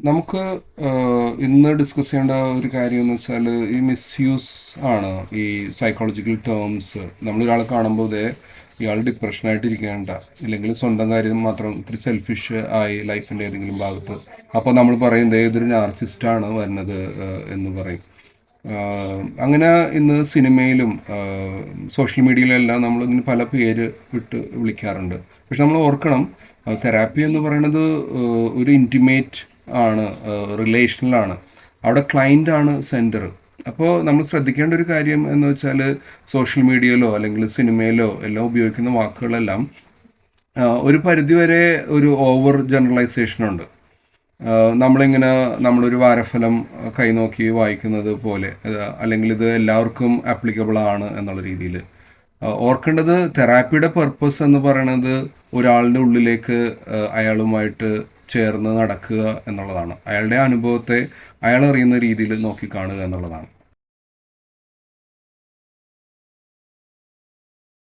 നമുക്ക് ഇന്ന് ഡിസ്കസ് ചെയ്യേണ്ട ഒരു കാര്യം എന്ന് വെച്ചാൽ ഈ മിസ്യൂസ് ആണ് ഈ സൈക്കോളജിക്കൽ ടേംസ്. നമ്മളൊരാളെ കാണുമ്പോൾ ഇയാൾ ഡിപ്രഷനായിട്ട് ഇരിക്കേണ്ട, ഇല്ലെങ്കിൽ സ്വന്തം കാര്യം മാത്രം ഇത്തിരി സെൽഫിഷ് ആയി ലൈഫിൻ്റെ ഏതെങ്കിലും ഭാഗത്ത്, അപ്പോൾ നമ്മൾ പറയും ഇതൊരു നാർസിസ്റ്റാണ് വരുന്നത് എന്ന് പറയും. അങ്ങനെ ഇന്ന് സിനിമയിലും സോഷ്യൽ മീഡിയയിലും എല്ലാം നമ്മൾ ഇതിന് പല പേര് വിളിക്കാറുണ്ട്. പക്ഷെ നമ്മൾ ഓർക്കണം, തെറാപ്പി എന്ന് പറയുന്നത് ഒരു ഇൻറ്റിമേറ്റ് ആണ്, റിലേഷണലാണ്. അവിടെ ക്ലൈൻ്റ് ആണ് സെൻറ്റർ. അപ്പോൾ നമ്മൾ ശ്രദ്ധിക്കേണ്ട ഒരു കാര്യം എന്ന് വെച്ചാൽ, സോഷ്യൽ മീഡിയയിലോ അല്ലെങ്കിൽ സിനിമയിലോ എല്ലാം ഉപയോഗിക്കുന്ന വാക്കുകളെല്ലാം ഒരു പരിധിവരെ ഒരു ഓവർ ജനറലൈസേഷനുണ്ട്. നമ്മളിങ്ങനെ നമ്മളൊരു വാരഫലം കൈനോക്കി വായിക്കുന്നത് പോലെ, അല്ലെങ്കിൽ ഇത് എല്ലാവർക്കും ആപ്ലിക്കബിൾ ആണ് എന്നുള്ള രീതിയിൽ ഓർക്കേണ്ടത്, തെറാപ്പിയുടെ പർപ്പസ് എന്ന് പറയുന്നത് ഒരാളുടെ ഉള്ളിലേക്ക് അയാളുമായിട്ട് ചേർന്ന് നടക്കുക എന്നുള്ളതാണ്. അയാളുടെ അനുഭവത്തെ അയാൾ അറിയുന്ന രീതിയിൽ നോക്കിക്കാണുക എന്നുള്ളതാണ്.